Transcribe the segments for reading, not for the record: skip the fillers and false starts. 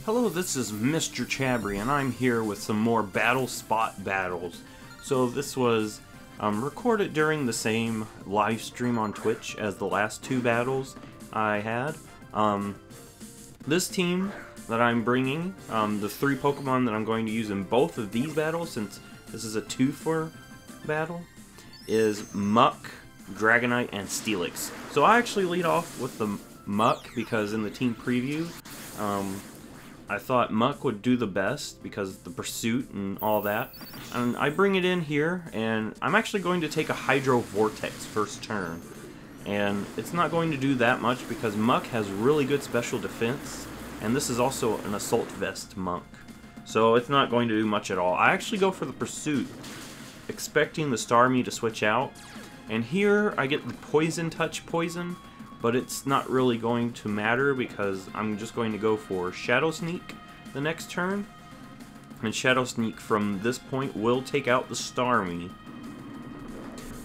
Hello, this is Mr. Chabry, and I'm here with some more battle spot battles. So this was recorded during the same live stream on Twitch as the last two battles I had. This team that I'm bringing, the three Pokemon that I'm going to use in both of these battles, since this is a 2-for battle, is Muck, Dragonite, and Steelix. So I actually lead off with the Muck because in the team preview, I thought Muck would do the best because the pursuit and all that. And I bring it in here, and I'm actually going to take a Hydro Vortex first turn. And it's not going to do that much because Muck has really good special defense, and this is also an Assault Vest Monk. So it's not going to do much at all. I actually go for the pursuit, expecting the Starmie to switch out. And here I get the Poison Touch Poison, but it's not really going to matter because I'm just going to go for Shadow Sneak the next turn. And Shadow Sneak from this point will take out the Starmie.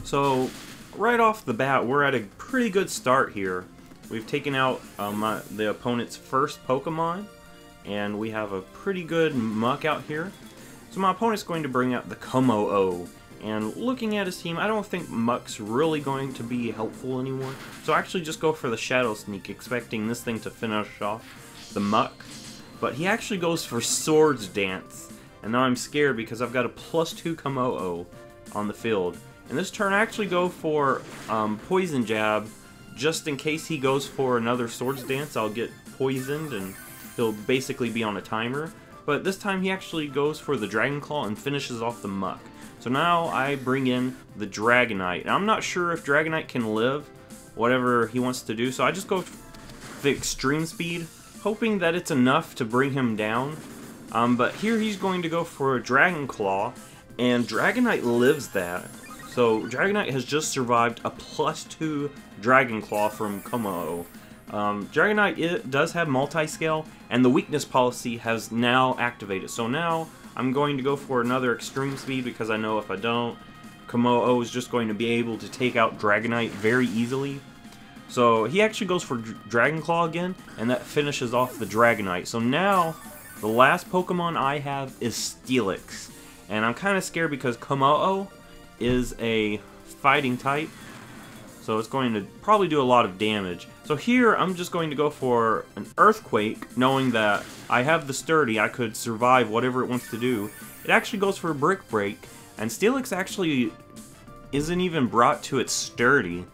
So right off the bat, we're at a pretty good start here. We've taken out the opponent's first Pokemon, and we have a pretty good Muck out here. So my opponent's going to bring out the Como-O. And looking at his team, I don't think Muck's really going to be helpful anymore. So I actually just go for the Shadow Sneak, expecting this thing to finish off the Muck. But he actually goes for Swords Dance. And now I'm scared because I've got a +2 Como-O on the field. And this turn I actually go for Poison Jab, just in case he goes for another Swords Dance. I'll get poisoned and he'll basically be on a timer. But this time he actually goes for the Dragon Claw and finishes off the Muck. So now I bring in the Dragonite. Now, I'm not sure if Dragonite can live whatever he wants to do, so I just go for the Extreme Speed, hoping that it's enough to bring him down. But here he's going to go for a Dragon Claw, and Dragonite lives that. So Dragonite has just survived a +2 Dragon Claw from Como-O. Dragonite does have multi-scale, and the weakness policy has now activated. So now I'm going to go for another Extreme Speed because I know if I don't, Como-O is just going to be able to take out Dragonite very easily. So he actually goes for Dragon Claw again, and that finishes off the Dragonite. So now the last Pokemon I have is Steelix. And I'm kind of scared because Como-O is a fighting type, so it's going to probably do a lot of damage. So here I'm just going to go for an Earthquake, knowing that I have the Sturdy, I could survive whatever it wants to do. It actually goes for a Brick Break, and Steelix actually isn't even brought to its Sturdy.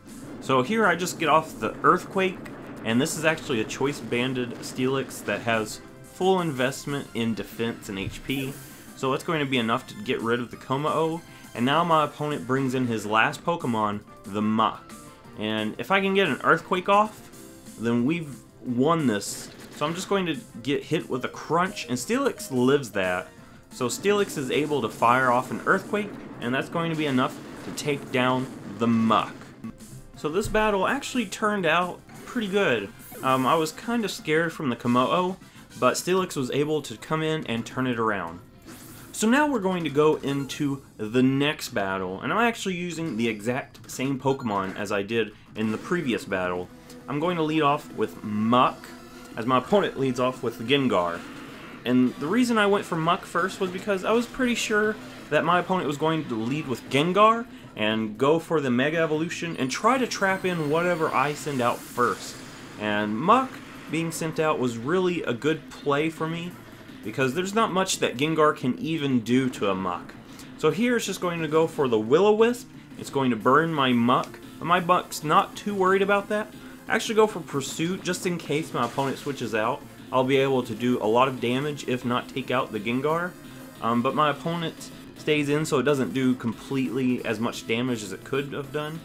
So here I just get off the Earthquake, and this is actually a Choice Banded Steelix that has full investment in defense and HP. So it's going to be enough to get rid of the Como-O. And now my opponent brings in his last Pokemon, the Muck. And if I can get an Earthquake off, then we've won this. So I'm just going to get hit with a Crunch, and Steelix lives that. So Steelix is able to fire off an Earthquake, and that's going to be enough to take down the Muck. So this battle actually turned out pretty good. I was kind of scared from the Como-O, but Steelix was able to come in and turn it around. So now we're going to go into the next battle, and I'm actually using the exact same Pokemon as I did in the previous battle. I'm going to lead off with Muck, as my opponent leads off with Gengar. And the reason I went for Muck first was because I was pretty sure that my opponent was going to lead with Gengar and go for the Mega Evolution and try to trap in whatever I send out first. And Muck being sent out was really a good play for me, because there's not much that Gengar can even do to a Muck. So here it's just going to go for the Will-O-Wisp. It's going to burn my Muck, but my Muck's not too worried about that. I actually go for Pursuit just in case my opponent switches out. I'll be able to do a lot of damage, if not take out the Gengar. But my opponent stays in, so it doesn't do completely as much damage as it could have done.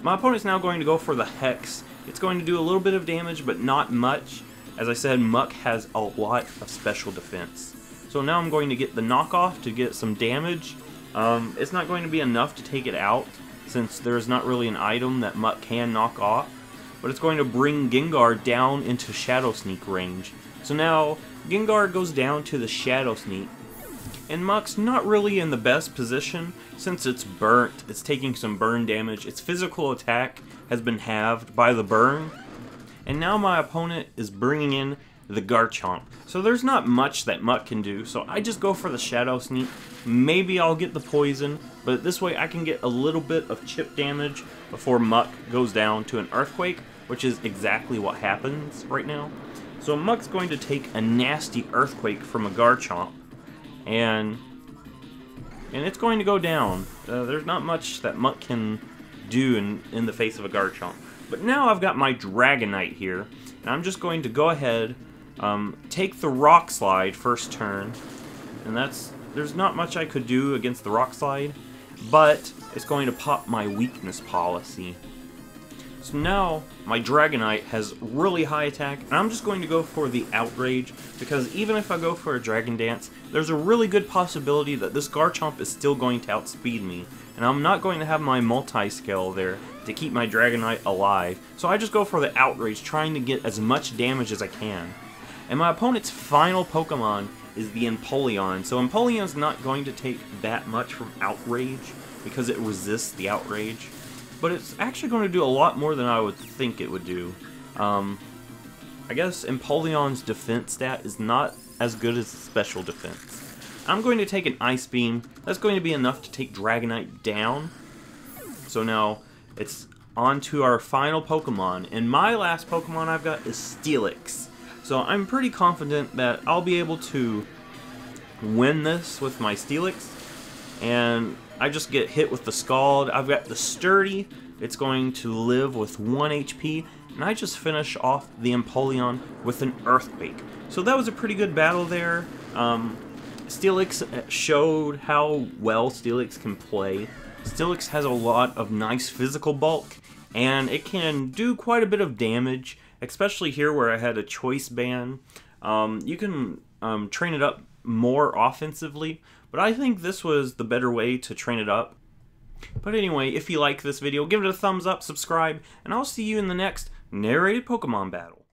My opponent's now going to go for the Hex. It's going to do a little bit of damage, but not much. As I said, Muck has a lot of special defense. So now I'm going to get the knockoff to get some damage. It's not going to be enough to take it out, since there's not really an item that Muck can knock off. But it's going to bring Gengar down into Shadow Sneak range. So now, Gengar goes down to the Shadow Sneak. And Muck's not really in the best position, since it's burnt. It's taking some burn damage. Its physical attack has been halved by the burn. And now my opponent is bringing in the Garchomp. So there's not much that Muck can do, so I just go for the Shadow Sneak. Maybe I'll get the poison, but this way I can get a little bit of chip damage before Muck goes down to an Earthquake, which is exactly what happens right now. So Muck's going to take a nasty Earthquake from a Garchomp, and it's going to go down. There's not much that Muck can do in the face of a Garchomp. But now I've got my Dragonite here, and I'm just going to go ahead, take the Rock Slide first turn, and there's not much I could do against the Rock Slide, but it's going to pop my Weakness Policy. So now my Dragonite has really high attack, and I'm just going to go for the Outrage, because even if I go for a Dragon Dance, there's a really good possibility that this Garchomp is still going to outspeed me, and I'm not going to have my multi-scale there to keep my Dragonite alive, so I just go for the Outrage, trying to get as much damage as I can. And my opponent's final Pokemon is the Empoleon, so Empoleon's not going to take that much from Outrage, because it resists the Outrage. But it's actually going to do a lot more than I would think it would do. I guess Empoleon's defense stat is not as good as special defense. I'm going to take an Ice Beam. That's going to be enough to take Dragonite down. So now it's on to our final Pokemon. And my last Pokemon I've got is Steelix. So I'm pretty confident that I'll be able to win this with my Steelix. And I just get hit with the Scald. I've got the Sturdy. It's going to live with 1 HP. And I just finish off the Empoleon with an Earthquake. So that was a pretty good battle there. Steelix showed how well Steelix can play. Steelix has a lot of nice physical bulk, and it can do quite a bit of damage, especially here where I had a Choice Band. You can train it up more offensively, but I think this was the better way to train it up. But anyway, if you like this video, give it a thumbs up, subscribe, and I'll see you in the next narrated Pokemon battle.